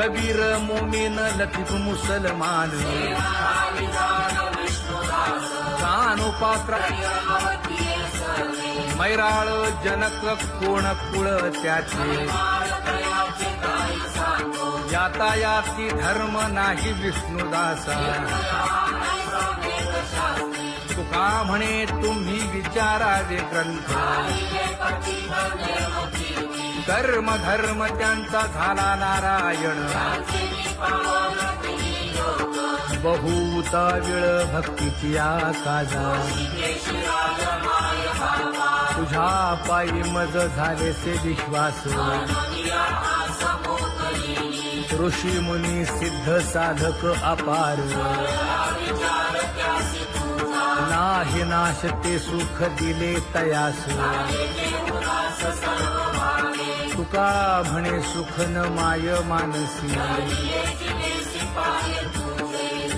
कबीर मोमीन लतीफ मुसलमान कानोपात्र मैराळ जनक कोण कुळ त्याचे यातायाती धर्म नाही विष्णुदासा तुका म्हणे तुम्ही विचारावे ग्रंथ कर्म धर्म त्यांचा झाला नारायण बहुता वेळ भक्तीची आकाजा तुझ्या पायी मज झालेसे विश्वास ऋषी मुनी सिद्ध साधक अपार नाही नाश ते सुख दिले तयास तुका म्हणे सुख न माय मानसी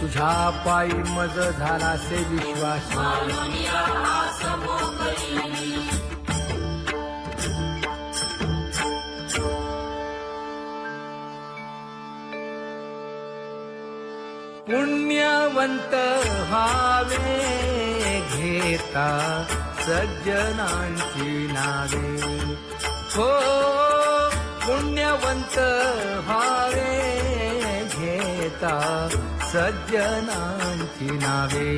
तुझ्या पायी मज झालासे विश्वास पुण्यवंत व्हावे घेता सज्जनांची नावे हो पुण्यवंत व्हावे घेता सज्जनांची नावे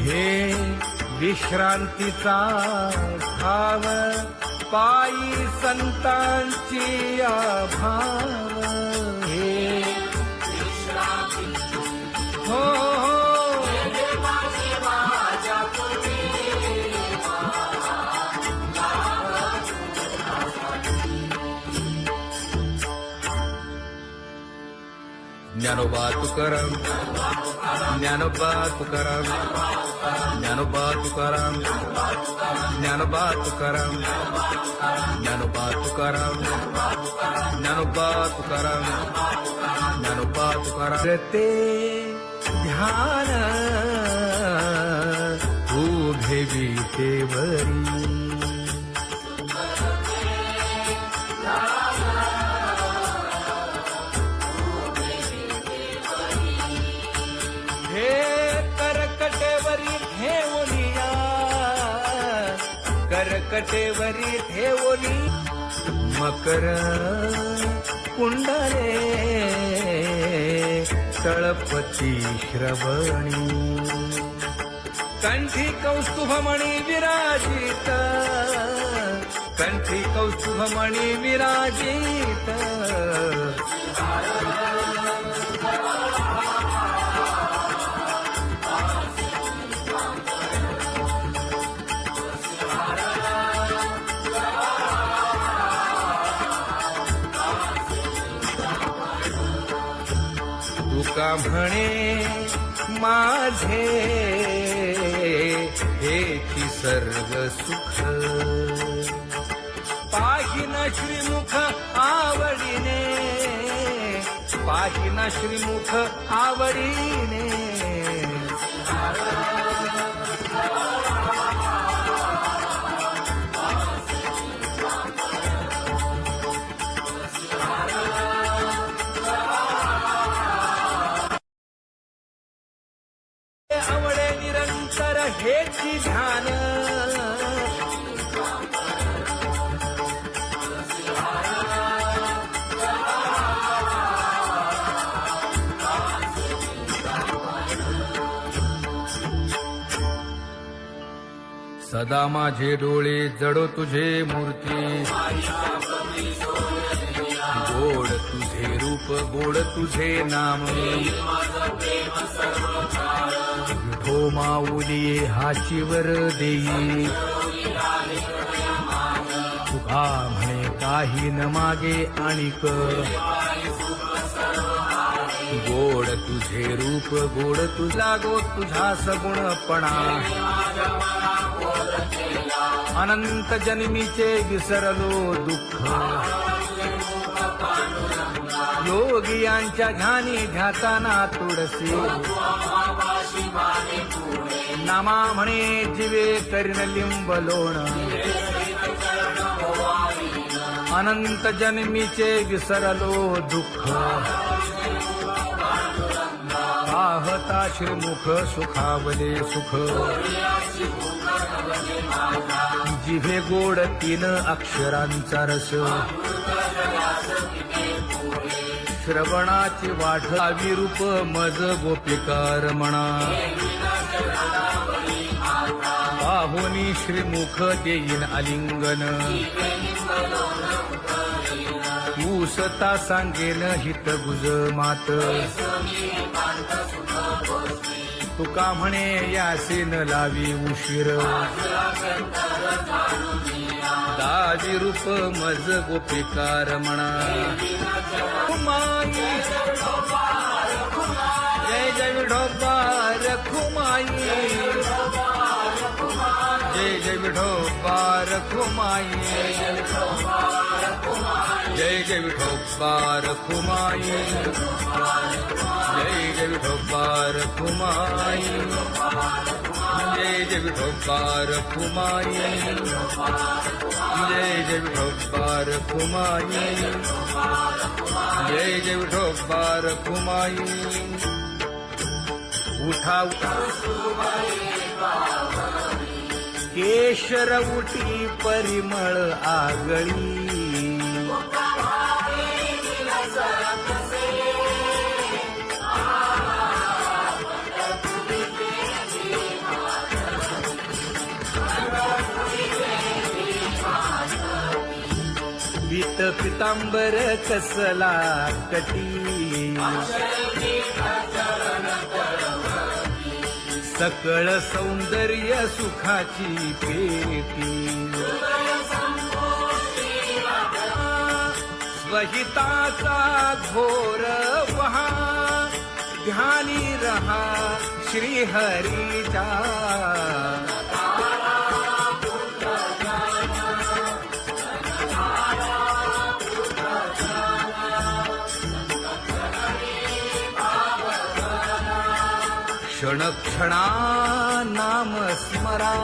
हे विश्रांतीचा भाव पायी संतांची अभाव हे हो ज्ञानोबा तुकाराम ज्ञानोबा तुकाराम ज्ञानोबा तुकाराम ज्ञानोबा तुकाराम ज्ञानोबा तुकाराम ज्ञानोबा तुकाराम ज्ञानोबा तुकाराम ते ध्यान उभे विटेवरी करकटेवरी ठेवली मकर कुंडले तळपती श्रवणी कंठी कौस्तुभमणी विराजित कंठी कौस्तुभमणी विराजित तुका म्हणे माझे हेची सर्व सुख पाहिन श्रीमुख आवडीने पाहिन श्रीमुख आवडीने आवडे निरंतर हेची ध्यान सदा माझे डोळे जडो तुझे मूर्ती गोड तुझे रूप गोड तुझे नाम विठो माऊली हाचीवर देई तुका म्हणे काही न मागे आणिक गोड तुझे रूप गोड तुझा गो तुझा सगुणपणा अनंत जन्मीचे विसरलो दुःख योगियांच्या ध्यानी ध्याताना तुळसी नामा म्हणे जीवे करीन लिंब लोण अनंत जन्मीचे विसरलो दुःख पाहता श्रीमुख सुखावले सुख जिभे गोड 3 अक्षरांचा रस श्रवणाची वाढ विरूप मज गोपिकार म्हणा पाहुनी श्रीमुख देईन आलिंगन ऊसता सांगेन हित गुज मात तुका म्हणे यासीन लावी उशीर दावी रूप मज गोपिकार म्हणा खुमाई जय जय विठोबार खुमाई जय जय विठोबार खुमाई जय जय विठोबार खुमाई जय जय विठोबार खुमाई जय जय विठोबार खुमाई जय जय विठोबार खुमाई जय जय विठोबार खुमाई उठा केशर उठी परिमळ आगळी पीत पितांबर कसला कटी सकळ सौंदर्य सुखाची पेटी स्वहिताचा घोर वहा ध्यानी रहा श्रीहरीचा क्षण क्षणा नाम स्मरा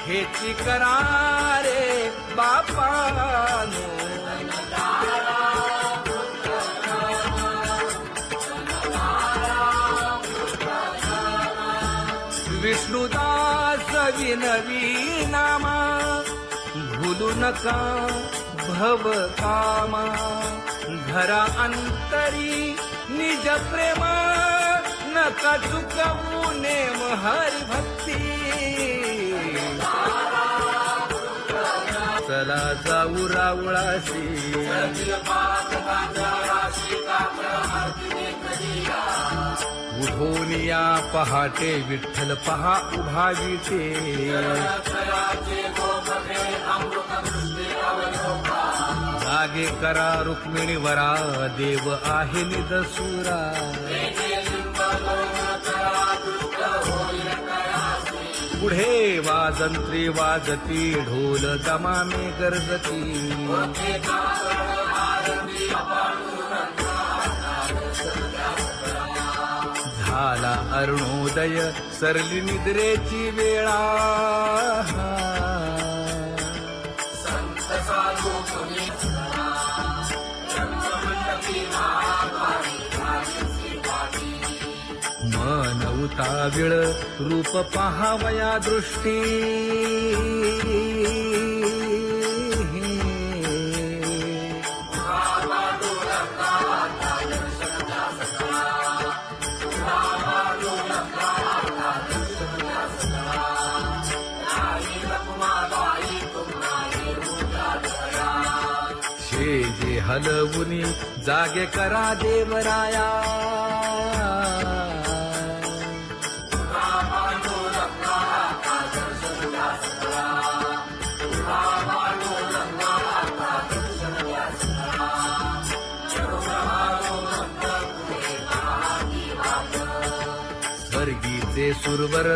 हेची करा रे बापानो विष्णुदास विनवी नामा भूलू नका भव कामा धरा अंतरी निज प्रेमा नका चुकवू नेम हरी भक्ती चला जाऊ रावळाशी उठोनिया पहाटे विठ्ठल पहा उभा विटे जागे करा रुक्मिणी वरा देव आहे निदसुरा पुढे वाजंत्री वाजती ढोल दमामे गरजती झाला अरुणोदय सरली निद्रेची वेळा मन उताविळ रूप पहावया दृष्टी जे हलवुनी जागे करा देवराया स्वर्गी ते सुरवर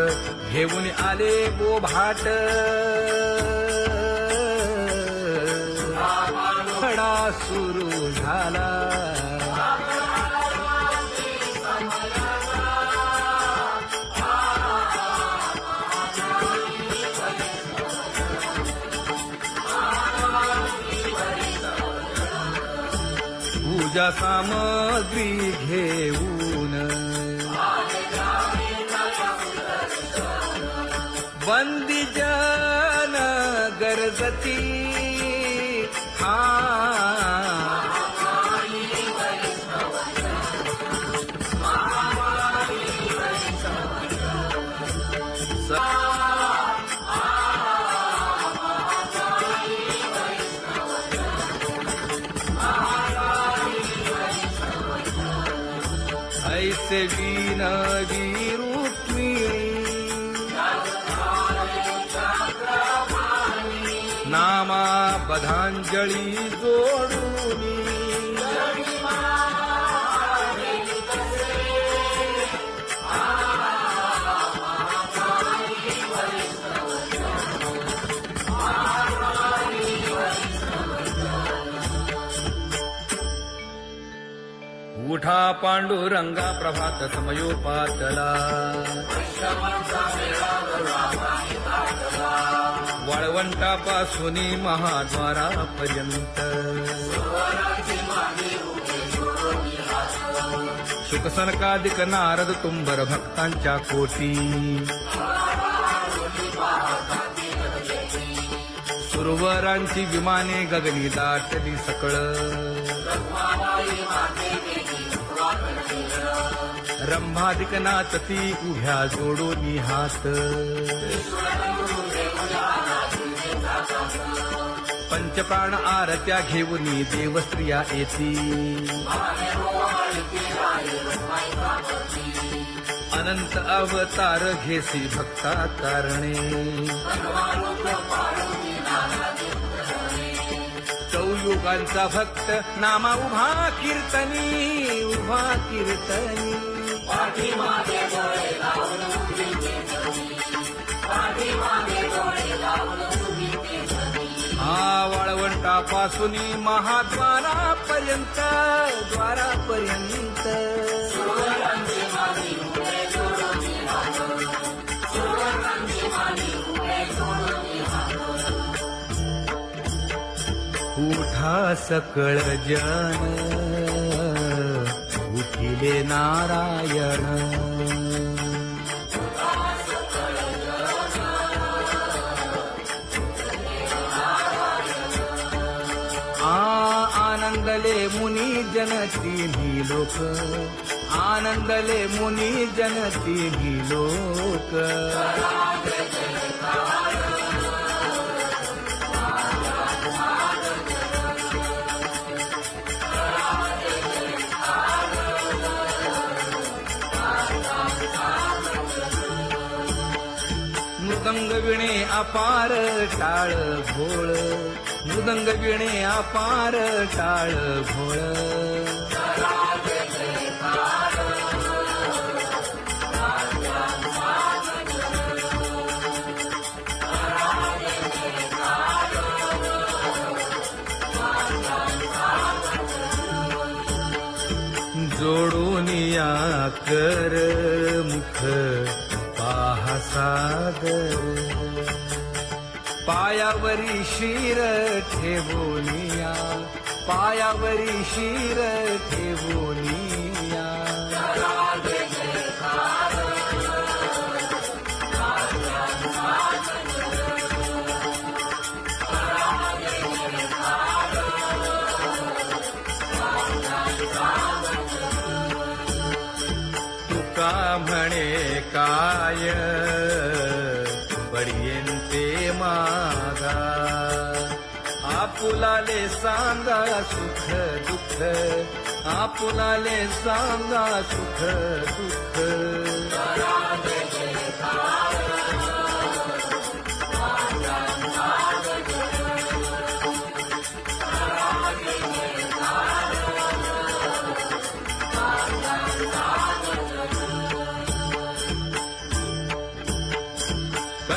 घेऊन आले बोभाट खडा सुरू झाला पूजा सामग्री घेऊन बंदी जन गरजती ऐसे विनवी रुक्मिणी नामा बधांजळी जोडूनी उठा पांडुरंगा प्रभात समयोपातला वाळवंटापासून महाद्वारापर्यंत शुकसनकादिक नारद तुंबर भक्तांच्या कोटी सुरवरांची विमाने गगनी दाटली सकळ रंभादिक नाचती उभ्या जोडोनी हात पंचप्राण आरत्या घेऊनी देवस्त्रिया येती अनंत अवतार घेसी भक्ता तारणे चौयुगांचा भक्त नामा उभा कीर्तनी उभा कीर्तनी वाळवंटापासून महाद्वारापर्यंत द्वारापर्यंत उठा सकळ जन उठिले नारायण आनंदले मुनी जन तिन्ही लोक आनंदले मुनी जन तिन्ही लोक मृदंग विणे अपार टाळ भोळ मृदंग विणे अपार टाळ भोळ जोडूनिया कर मुख पाहा सागर पायावरी शिर ठेवोनिया पायावरी शिर ठेवोनिया तुका म्हणे काय बडियेंते मागा आपुलाले सांगा सुख दुःख आपुलाले सांगा सुख दुःख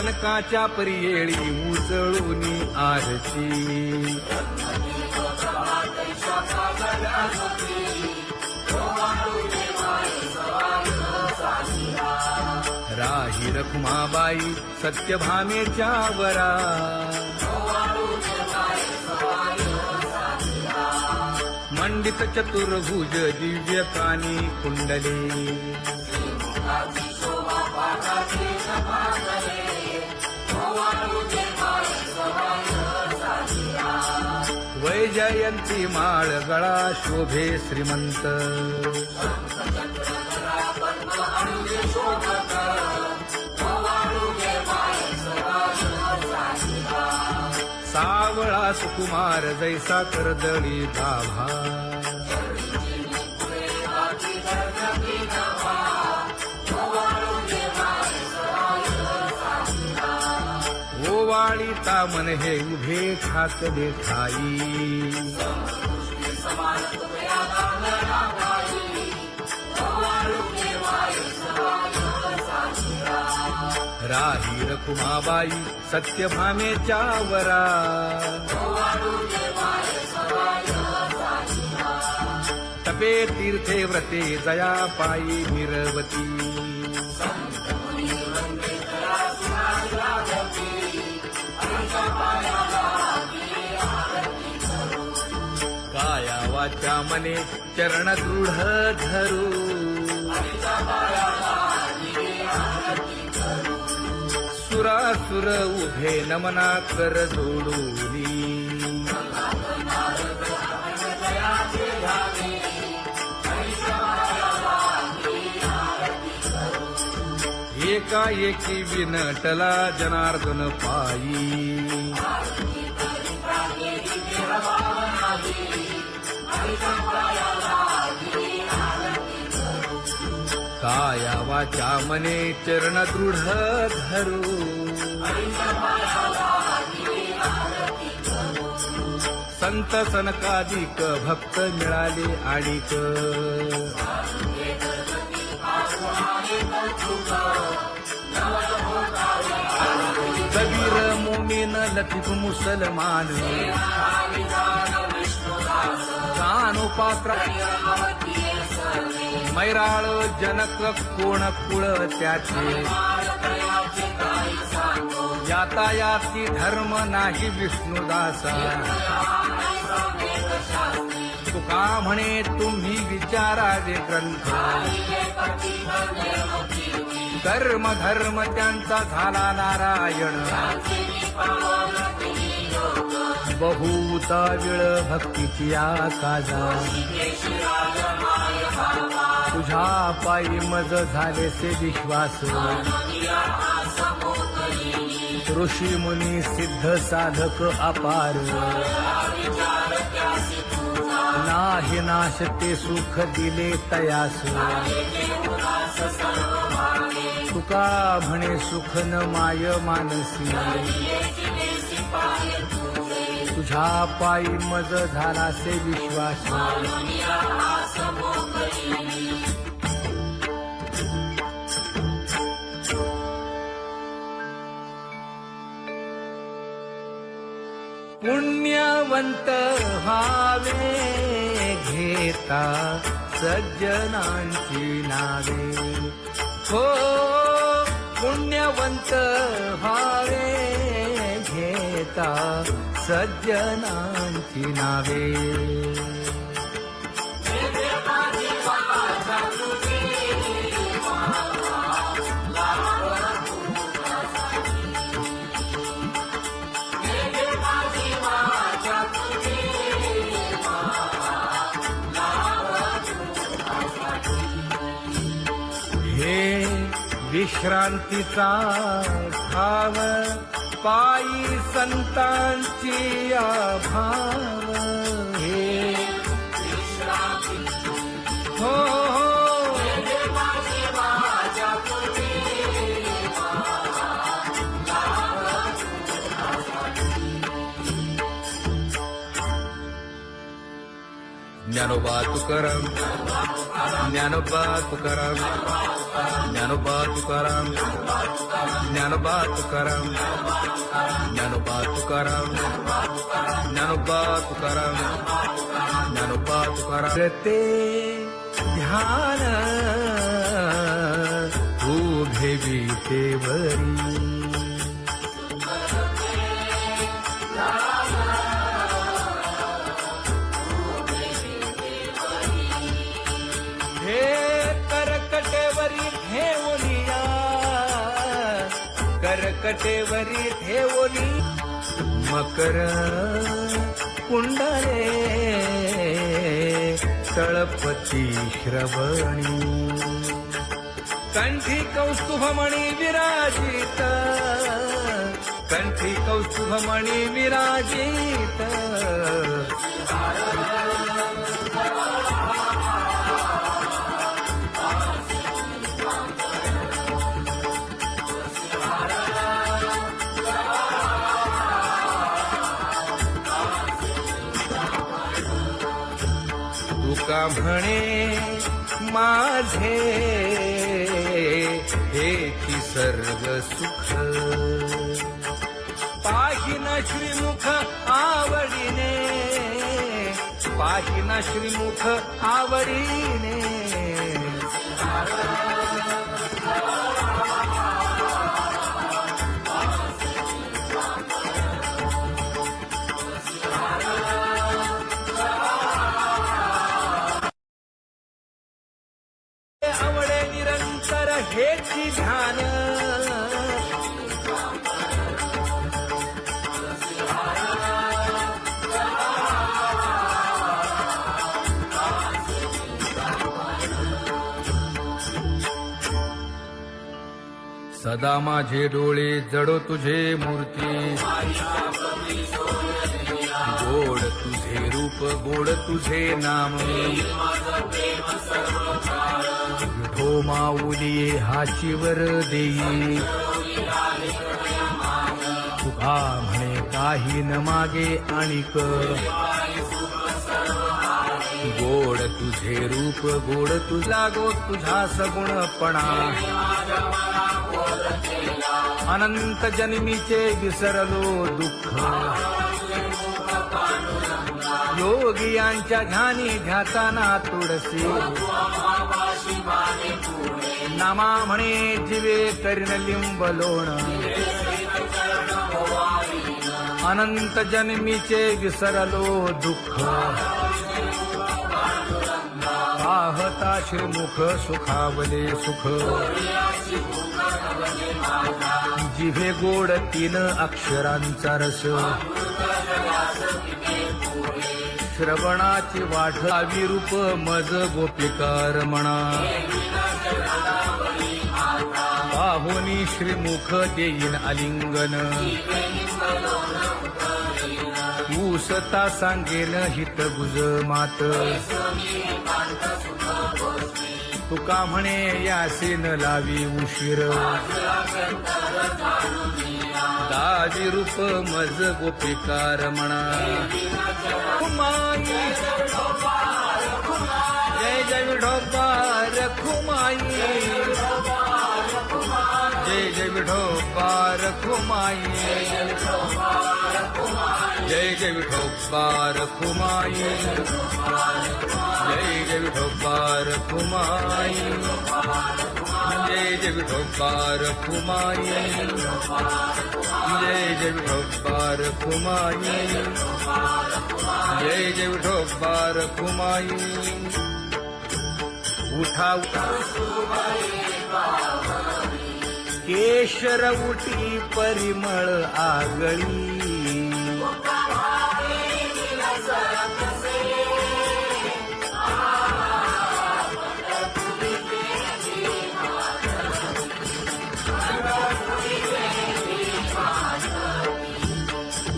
सनकाच्या परियेळी उजळूनी आरती राही रखुमाबाई सत्यभामेच्या वरा मंडित चतुर्भुज दिव्य कानी कुंडले वैजयंती माळ गळा शोभे श्रीमंत सावळा सुकुमार जैसा कर्दळी गाभा ओवाळी तामन हे उभे ठाकले ठाई राही रखुमाबाई सत्यभामेच्या वरा तपे तीर्थे व्रते जया पायी मिरवती काया वाचा मने चरण दृढ धरू सुरासुर उभे नमना कर जोडूनी एकाएकी विनटला जनार्दन पायी काया वाचा मने चरण दृढ धरू संत सनकादिक भक्त मिळाले आणिक कबीर मोमीन लतीफ मुसलमान कानोपात्र मैराळ जनक कोण कुळ त्याचे यातायाती धर्म नाही विष्णुदासा तुका म्हणे तुम्ही विचारावे ग्रंथ कर्म धर्म त्यांचा झाला नारायण बहुता वेळ भक्तीची आकाजा तुझ्या पायी मज झाले से विश्वास ऋषी मुनी सिद्ध साधक अपार नाही नाश ते सुख दिले तयास तुका म्हणे सुख न माय मानसी तुझ्या पायी मज झाला से विश्वास पुण्यवंत व्हावे घेता सज्जनांची नावे हो पुण्यवंत व्हावे घेता सज्जनांची नावे विश्रांतीचा भाव पायी संतांची भाव हे हो ज्ञानोबा तुकाराम, ज्ञानोबा तुकाराम, ज्ञानोबा तुकाराम, ज्ञानोबा तुकाराम, ज्ञानोबा तुकाराम, ज्ञानोबा तुकाराम, ज्ञानोबा तुकाराम. ते ध्यान उभे विटेवरी, करकटेवरी ठेवलिया, करकटेवरी ठेवली मकर कुंडले तळपती श्रवणी, कंठी कौस्तुभमणी विराजित, कंठी कौस्तुभमणी विराजित. तुका म्हणे माझे हेची सर्व सुख, पाहिना श्रीमुख आवडीने, पाहिना श्रीमुख आवडीने. आवडे निरंतर हेची ध्यान, सदा माझे डोळे जडो तुझे मूर्ती, गोड तुझे रूप गोड तुझे नाम. विठो माऊली हाचीवर देई, तुका म्हणे काही न मागे आणिक. गोड तुझे रूप गोड तुझा गो तुझा सगुणपणा, अनंत जन्मीचे विसरलो दुःख. योगियांच्या ध्यानी ध्याताना तुळसी, नामा म्हणे जीवे करीन लिंबलोण. अनंत जन्मीचे विसरलो दुःख, पाहता श्रीमुख सुखावले सुख. जिभे गोड 3 अक्षरांचा रस, श्रवणाची वाट विरूप मज गोपिकार म्हणा. पाहुनी श्रीमुख देईन आलिंगन, ऊसता सांगेन हित गुज मात. तुका म्हणे यासे न लावी उशीर, दाजी रूप मज गोपिकार म्हणा. जय जय विठोबा रखुमाई, जय जय विठोबा रखुमाई, जय जय विठोबा रखुमाई, जय जय विठोबा रखुमाई, जय जय विठोबा रखुमाई, जय जय विठोबा रखुमाई, जय जय विठोबा रखुमाई. उठा केशर उटी परिमळ आगळी,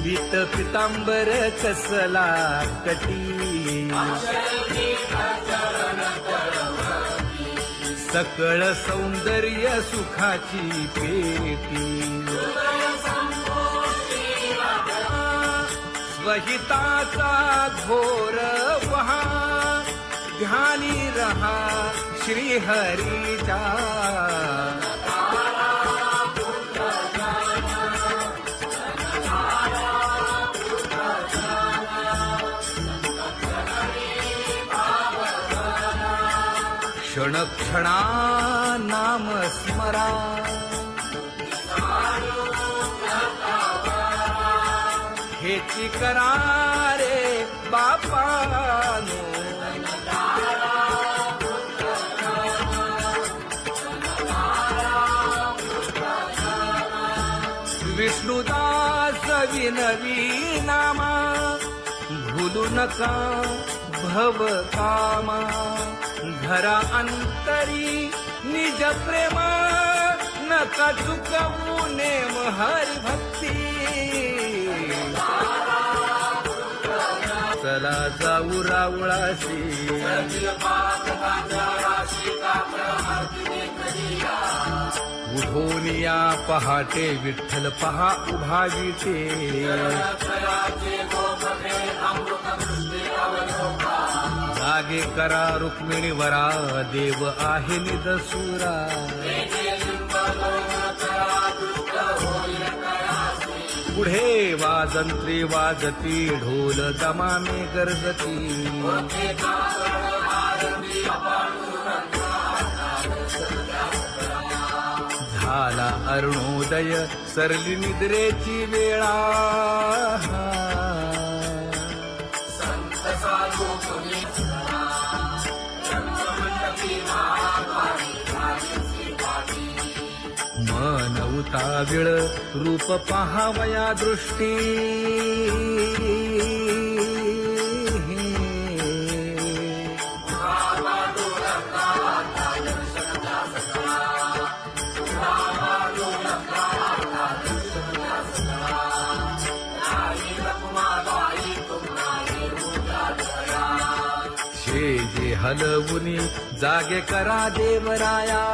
पीत पितांबर कसला कटी, सकळ सौंदर्य सुखाची पेटी. स्वहिताचा घोर वहा ध्यानी रहा श्री हरीचा. क्षण क्षणा नाम स्मरा. हेची करा रे बापानो. विष्णुदास विनवी नामा. भूलू नका भव कामा. घरा अंतरी निज प्रेम. नका चुकवू नेम हरी भक्ती. चला जाऊ रावळाशी. उठून या पहाटे विठ्ठल पहा उभा विटे. जागे करा रुक्मिणी वरा. देव आहे निदसुरा. पुढे वाजंत्री वाजती. ढोल दमामे गरजती. झाला अरुणोदय सरली निद्रेची वेळा. मन उताविळ रूप पहावया दृष्टी. जे हलवुनी जागे करा देवराया.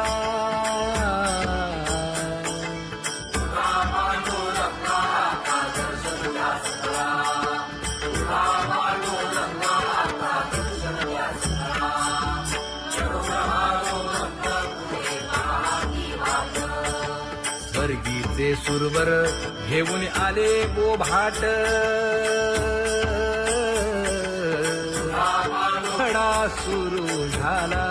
स्वर्गीचे सुरवर घेऊन आले बोभाट. खडा सुरू झाला.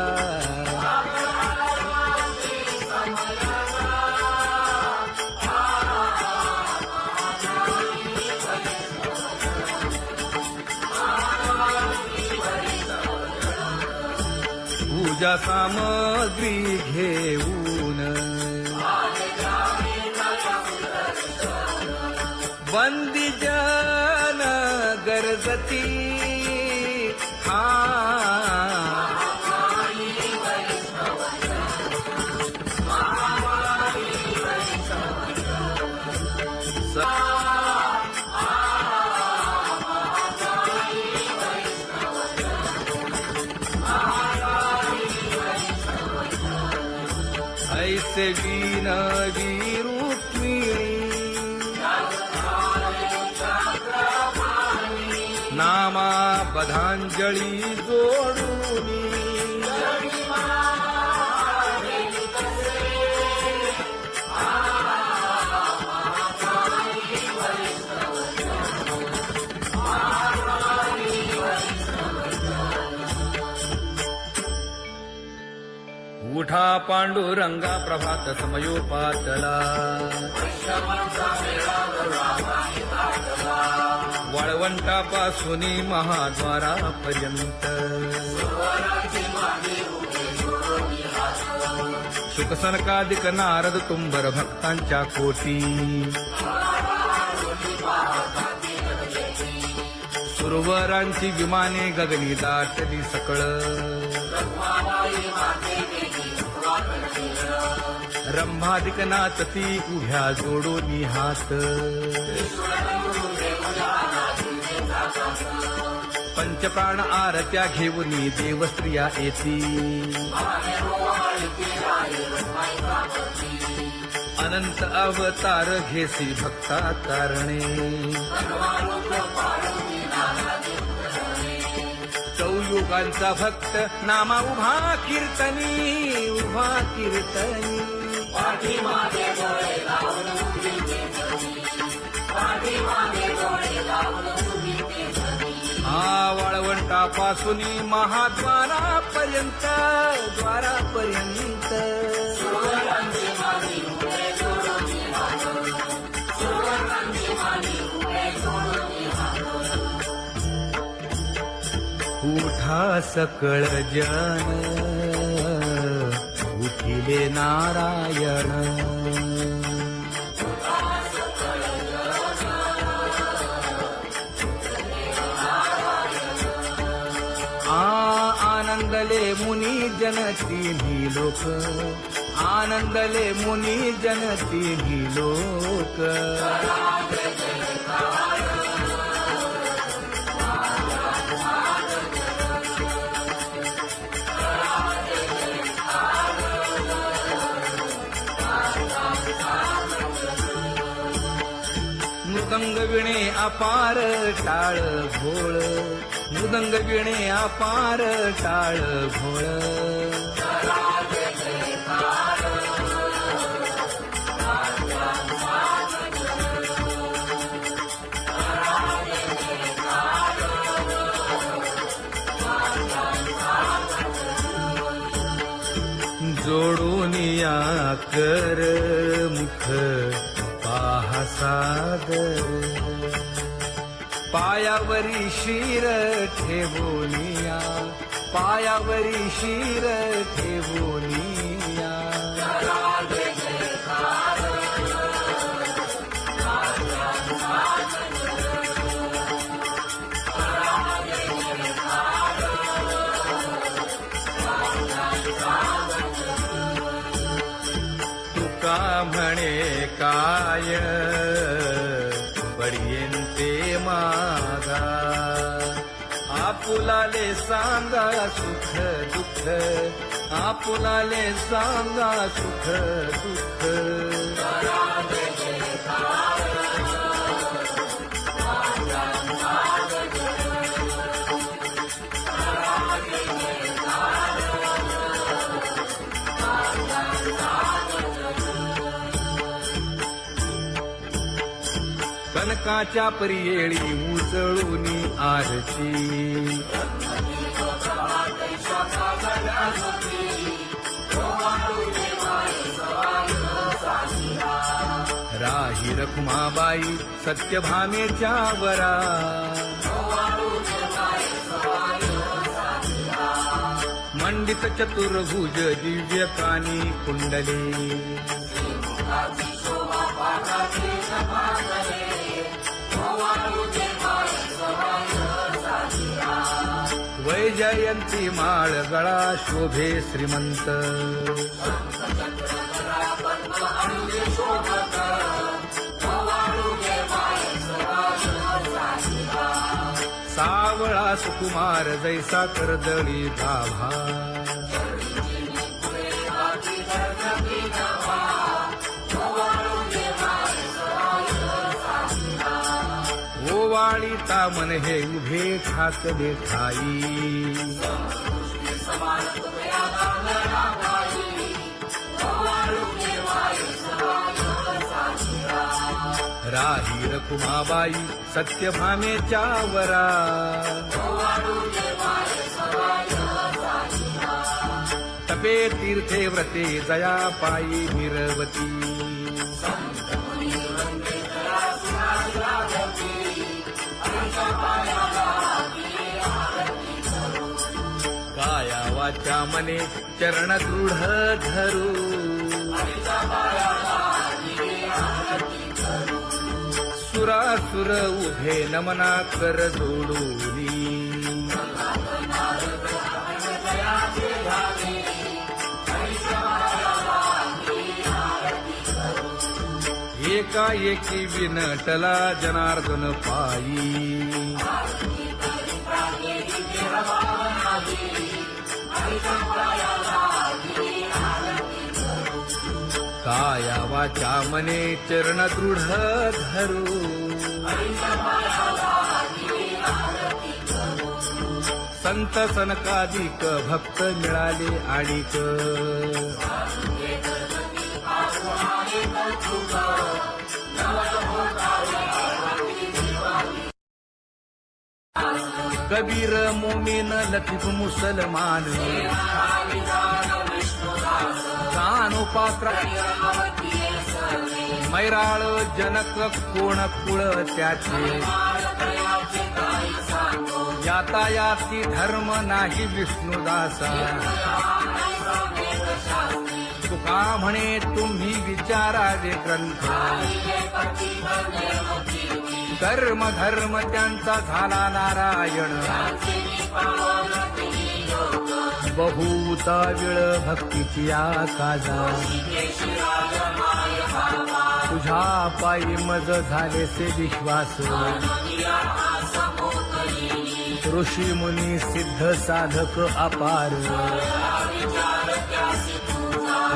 पूजा सामग्री घेऊन. बंदी जन गरजती. ऐसे विनवी रुक्मिणी. नामा बधांजळी जोडूनी. उठा पांडुरंगा प्रभात समयोपातला. वाळवंटापासून महाद्वारापर्यंत. शुकसनकादिक नारद तुंबर भक्तांच्या कोटी. सुरवरांची विमाने गगनी दाटली सकळ. रंभादिक नाचती उभ्या जोडोनी हात. पंचप्राण आरत्या घेऊनी देवस्त्रिया येती. अनंत अवतार घेसी भक्ता कारणे. योगांचा भक्त नामा उभा कीर्तनी उभा कीर्तनी पाठीमागे डोळे लावून उभी ते जगी, पाठीमागे डोळे लावून उभी ते जगी. वाळवंटापासून महाद्वारापर्यंत द्वारापर्यंत सुवर्णांची माली उभे जोडून हात, सुवर्णांची माली उभे जोडून हात. उठा सकळ जन उठिले नारायण आनंदले मुनी जन तिन्ही लोक आनंदले मुनी जन तिन्ही लोक मृदंग विणे अपार टाळ भोळ मृदंग विणे अपार टाळ भोळ जोडून या कर मुख पाहा सादर पायावरी शिर ठेवोनिया पायावरी शिर ठेवोनिया तुका म्हणे काय बडियेंते मागा आपुलाले सांगा सुख दुःख आपुलाले सांगा सुख दुःख कनकाच्या परियेळी उजळून आरती राही रखुमाबाई सत्यभामेच्या वरा मंडित चतुर्भुज दिव्य कानी कुंडली वैजयंती माळ गळा शोभे श्रीमंत सावळा सुकुमार जैसा करदळी गाभा ओवाळीता मन हे उभे ठाकले ठाई राही रखुमाबाई सत्यभामेच्या वरा तपे तीर्थे व्रते जया पायी निरवती काया वाचा मने चरण दृढ धरू सुरासुर उभे नमना कर जोडूनी एकाएकी विनटला जनार्दन पायी काया वाचा मने चरण दृढ धरू संत सनकादिक भक्त मिळाले आणिक कबीर मोमीन लतीफ मुसलमान कानोपात्र मैराळ जनक कोण कुळ त्याचे यातायाती धर्म नाही विष्णुदासा तुका म्हणे तुम्ही विचारावे ग्रंथ कर्म धर्म त्यांचा झाला नारायण बहुता वेळ भक्तीची आकाजा तुझ्या पायी मज झाले से विश्वास ऋषी मुनी सिद्ध साधक अपार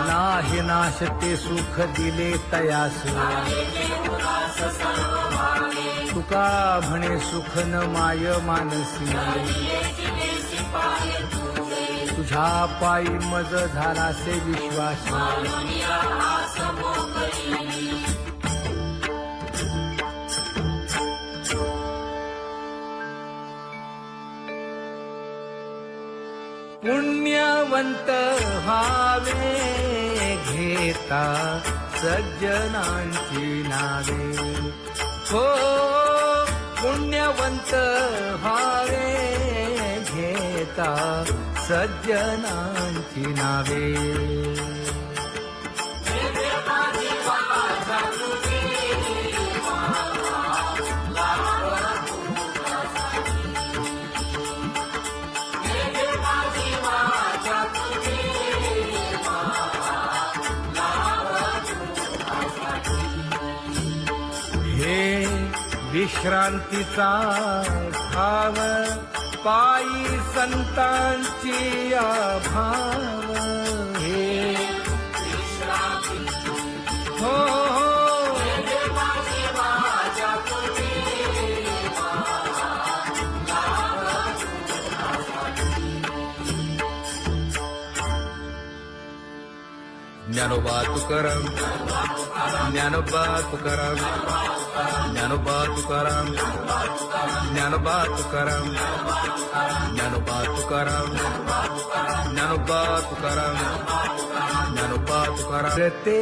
नाही नाश ते सुख दिले तयास तुका म्हणे सुख न माय मानसी तुझ्या पायी मज झाला से विश्वास पुण्यवंत व्हावे घेता सज्जनांची नावे हो पुण्यवंत व्हावे घेता सज्जनांची नावे हे विश्रांतीचा भाव पायी संतांची भाव हे हो ज्ञानोबा तुकाराम ज्ञानोबा तुकाराम ज्ञानोबा तुकाराम ज्ञानोबा तुकाराम ज्ञानोबा तुकाराम ज्ञानोबा तुकाराम ज्ञानोबा तुकाराम ते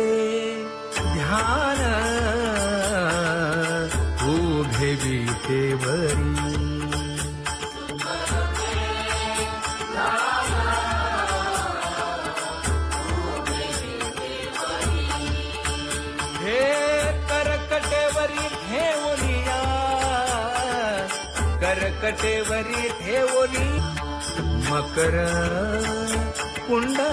ध्यान उभे विटेवरी करकटेवरी ठेवली मकर कुंडलिका